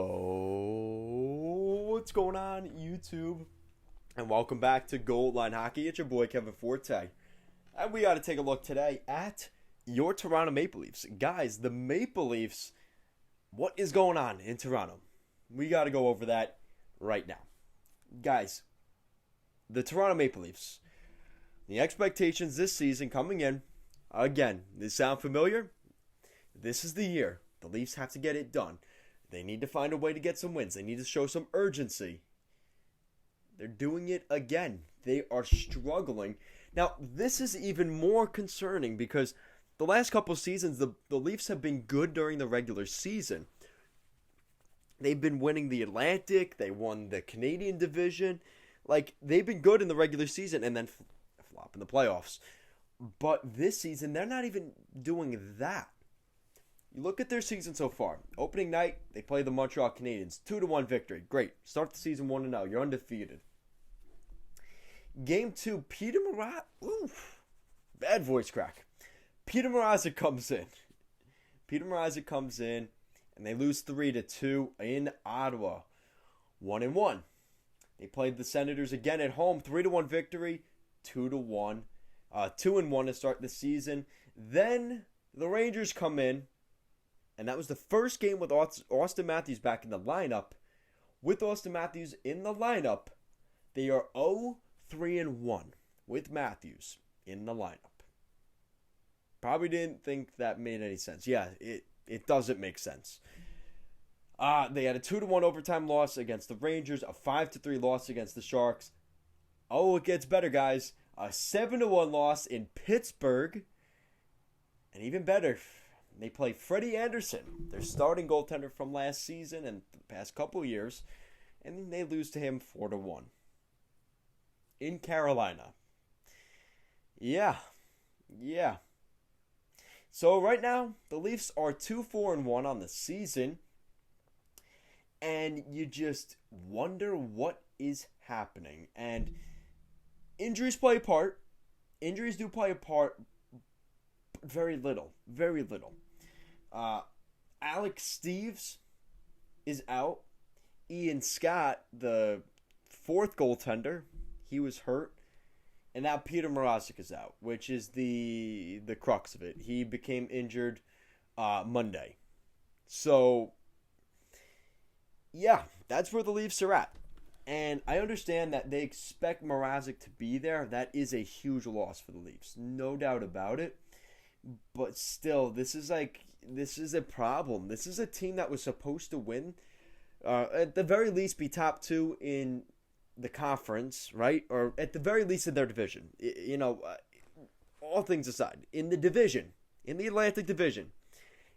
Yo, what's going on, YouTube? And welcome back to Gold Line Hockey. It's your boy Kevin Forte. And we got to take a look today at your Toronto Maple Leafs. Guys, the Maple Leafs, what is going on in Toronto? We got to go over that right now. Guys, the Toronto Maple Leafs, the expectations this season coming in, again, this sound familiar? This is the year. The Leafs have to get it done. They need to find a way to get some wins. They need to show some urgency. They're doing it again. They are struggling. Now, this is even more concerning because the last couple seasons, the Leafs have been good during the regular season. They've been winning the Atlantic. They won the Canadian division. They've been good in the regular season and then flop in the playoffs. But this season, they're not even doing that. You look at their season so far. Opening night, they play the Montreal Canadiens. 2-1 victory. Great. Start the season 1-0. You're undefeated. Game 2, Peter Mrazek. Oof. Bad voice crack. Peter Mrazek comes in. And they lose 3-2 in Ottawa. 1-1. They played the Senators again at home. 3-1 victory. 2-1. 2-1 to start the season. Then the Rangers come in. And that was the first game with Austin Matthews back in the lineup. With Austin Matthews in the lineup, they are 0-3-1 with Matthews in the lineup. Probably didn't think that made any sense. Yeah, it doesn't make sense. They had a 2-1 overtime loss against the Rangers, a 5-3 loss against the Sharks. Oh, it gets better, guys. A 7-1 loss in Pittsburgh. And even better, they play Freddie Anderson, their starting goaltender from last season and the past couple years, and they lose to him 4-1 in Carolina. Yeah. So right now, the Leafs are 2-4-1 on the season, and you just wonder what is happening. And injuries play a part. Injuries do play a part. Very little. Alex Steeves is out. Ian Scott, the fourth goaltender, he was hurt. And now Peter Mrazek is out, which is the crux of it. He became injured Monday. So, yeah, that's where the Leafs are at. And I understand that they expect Mrazek to be there. That is a huge loss for the Leafs. No doubt about it. But still, this is a problem. This is a team that was supposed to win, at the very least be top 2 in the conference, right? Or at the very least in their division. All things aside, in the division, in the Atlantic division,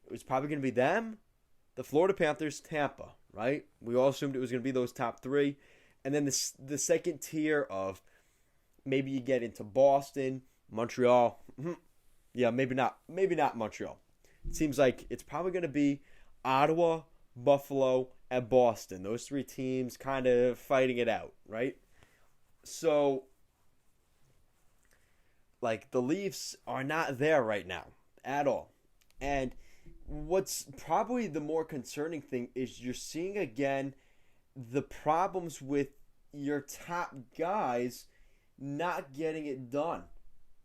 it was probably going to be them, the Florida Panthers, Tampa, right? We all assumed it was going to be those top 3. And then the second tier of maybe you get into Boston, Montreal. Yeah, maybe not Montreal. It seems like it's probably going to be Ottawa, Buffalo, and Boston. Those 3 teams kind of fighting it out, right? So, the Leafs are not there right now at all. And what's probably the more concerning thing is you're seeing again the problems with your top guys not getting it done.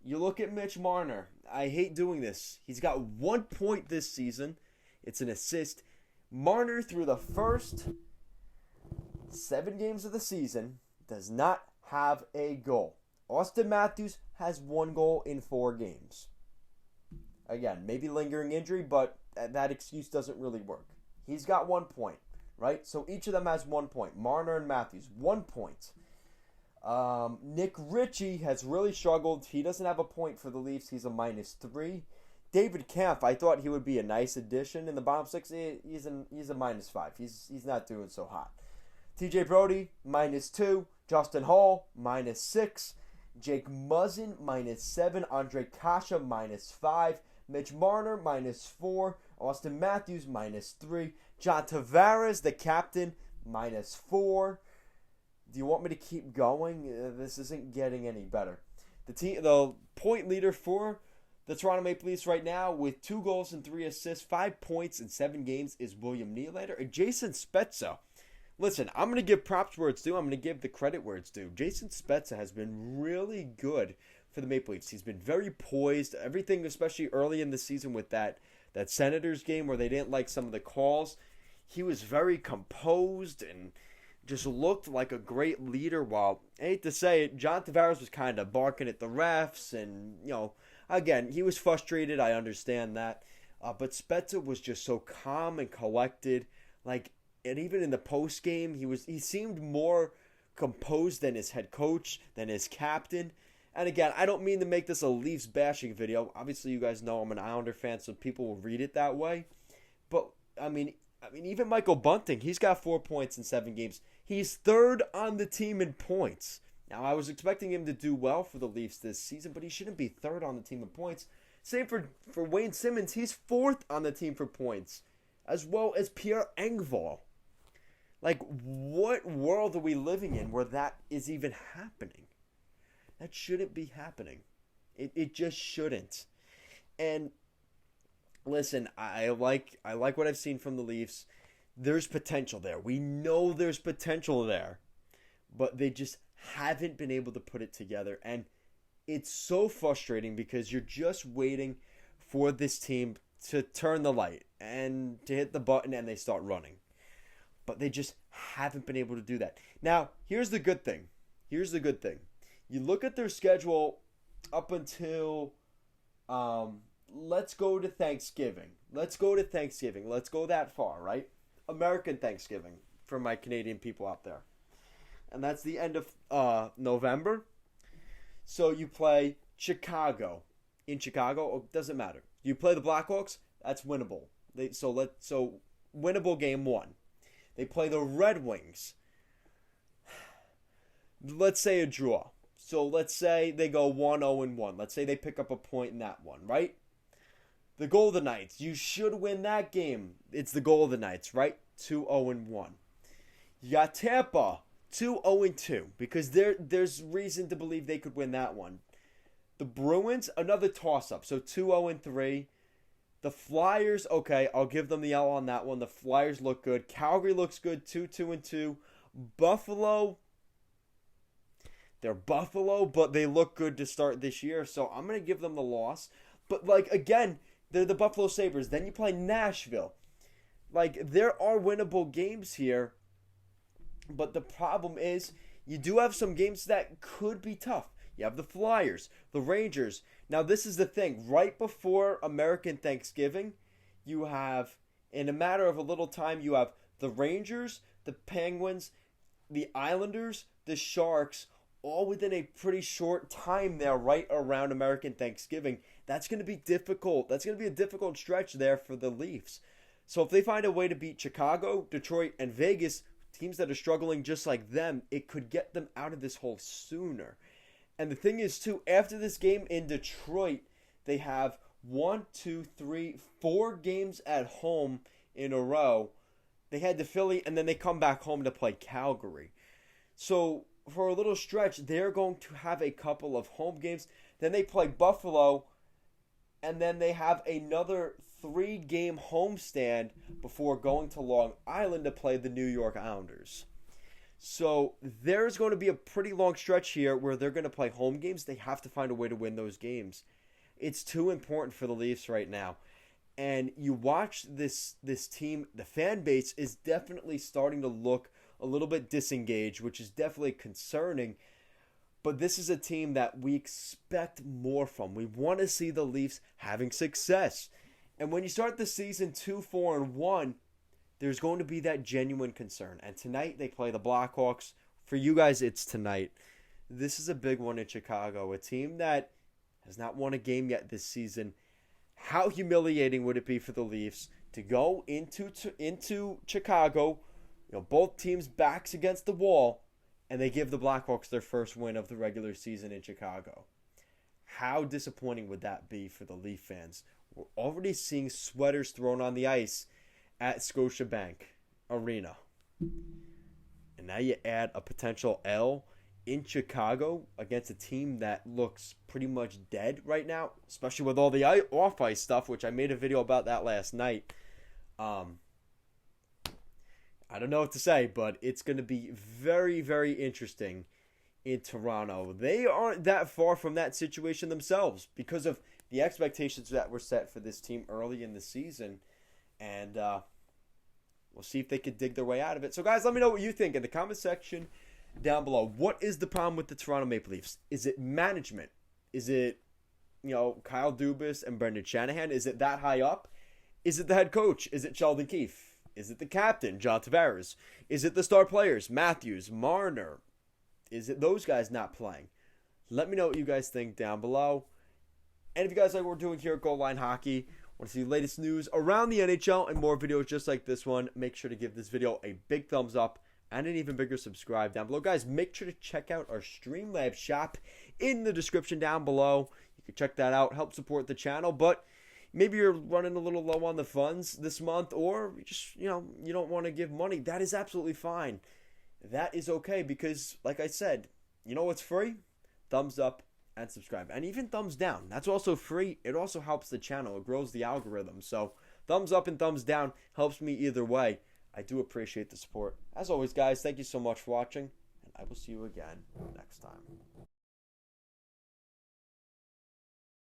You look at Mitch Marner. I hate doing this. He's got 1 point this season. It's an assist. Marner, through the first 7 games of the season, does not have a goal. Austin Matthews has 1 goal in 4 games. Again, maybe lingering injury, but that excuse doesn't really work. He's got 1 point, right? So each of them has 1 point. Marner and Matthews, 1 point. Nick Ritchie has really struggled. He doesn't have a point for the Leafs. He's a -3. David Kampf, I thought he would be a nice addition in the bottom 6. He's a -5. He's not doing so hot. TJ Brody, -2. Justin Hall, -6. Jake Muzzin, -7. Andre Kasha, -5. Mitch Marner, -4. Austin Matthews, -3. John Tavares, the captain, -4. Do you want me to keep going? This isn't getting any better. The point leader for The Toronto Maple Leafs right now with 2 goals and 3 assists, 5 points in 7 games is William Nylander and Jason Spezza. Listen, I'm going to give props where it's due. I'm going to give the credit where it's due. Jason Spezza has been really good for the Maple Leafs. He's been very poised. Everything, especially early in the season with that Senators game where they didn't like some of the calls, he was very composed and just looked like a great leader. While, I hate to say it, John Tavares was kind of barking at the refs and, again, he was frustrated. I understand that. But Spezza was just so calm and collected. And even in the post game, he seemed more composed than his head coach, than his captain. And again, I don't mean to make this a Leafs bashing video. Obviously, you guys know I'm an Islander fan, so people will read it that way. But I mean, even Michael Bunting, he's got 4 points in 7 games. He's 3rd on the team in points. Now, I was expecting him to do well for the Leafs this season, but he shouldn't be 3rd on the team in points. Same for Wayne Simmons. He's 4th on the team for points, as well as Pierre Engvall. What world are we living in where that is even happening? That shouldn't be happening. It just shouldn't. And listen, I like what I've seen from the Leafs. There's potential there. We know there's potential there. But they just haven't been able to put it together. And it's so frustrating because you're just waiting for this team to turn the light and to hit the button and they start running. But they just haven't been able to do that. Now, here's the good thing. You look at their schedule up until, let's go to Thanksgiving. Let's go that far, right? American Thanksgiving for my Canadian people out there. And that's the end of November. So you play Chicago. In Chicago, it doesn't matter. You play the Blackhawks, that's winnable. So winnable game 1. They play the Red Wings. Let's say a draw. So let's say they go 1-0-1. Let's say they pick up a point in that one, right? The Golden Knights. You should win that game. It's the Golden Knights, right? 2-0-1. You got Tampa. 2-0-2. Because there's reason to believe they could win that one. The Bruins, another toss-up. So 2-0-3. The Flyers, okay, I'll give them the L on that one. The Flyers look good. Calgary looks good, 2-2-2. Buffalo, they're Buffalo, but they look good to start this year, so I'm going to give them the loss. But, again, they're the Buffalo Sabres. Then you play Nashville. There are winnable games here, but the problem is you do have some games that could be tough. You have the Flyers, the Rangers. Now, this is the thing. Right before American Thanksgiving, you have, in a matter of a little time, you have the Rangers, the Penguins, the Islanders, the Sharks, all within a pretty short time there, right around American Thanksgiving. That's going to be difficult. That's going to be a difficult stretch there for the Leafs. So if they find a way to beat Chicago, Detroit, and Vegas, teams that are struggling just like them, it could get them out of this hole sooner. And the thing is, too, after this game in Detroit, they have 4 games at home in a row. They head to Philly, and then they come back home to play Calgary. So for a little stretch, they're going to have a couple of home games. Then they play Buffalo, and then they have another 3-game homestand before going to Long Island to play the New York Islanders. So there's going to be a pretty long stretch here where they're going to play home games. They have to find a way to win those games. It's too important for the Leafs right now. And you watch this team, the fan base is definitely starting to look a little bit disengaged, which is definitely concerning. But this is a team that we expect more from. We want to see the Leafs having success. And when you start the season 2-4-1, there's going to be that genuine concern. And tonight they play the Blackhawks. For you guys, it's tonight. This is a big one in Chicago. A team that has not won a game yet this season. How humiliating would it be for the Leafs to go into Chicago, both teams' backs against the wall, and they give the Blackhawks their first win of the regular season in Chicago? How disappointing would that be for the Leaf fans? We're already seeing sweaters thrown on the ice at Scotiabank Arena. And now you add a potential L in Chicago against a team that looks pretty much dead right now, especially with all the off ice stuff, which I made a video about that last night. Um, I don't know what to say, but it's going to be very, very interesting in Toronto. They aren't that far from that situation themselves because of the expectations that were set for this team early in the season. And we'll see if they can dig their way out of it. So, guys, let me know what you think in the comment section down below. What is the problem with the Toronto Maple Leafs? Is it management? Is it, Kyle Dubas and Brendan Shanahan? Is it that high up? Is it the head coach? Is it Sheldon Keefe? Is it the captain, John Tavares? Is it the star players, Matthews, Marner? Is it those guys not playing? Let me know what you guys think down below. And if you guys like what we're doing here at Goal Line Hockey, want to see the latest news around the NHL and more videos just like this one, make sure to give this video a big thumbs up and an even bigger subscribe down below. Guys, make sure to check out our Streamlabs shop in the description down below. You can check that out, help support the channel, but maybe you're running a little low on the funds this month, or just, you don't want to give money. That is absolutely fine. That is okay because, like I said, you know what's free? Thumbs up and subscribe. And even thumbs down. That's also free. It also helps the channel. It grows the algorithm. So thumbs up and thumbs down helps me either way. I do appreciate the support. As always, guys, thank you so much for watching, and I will see you again next time.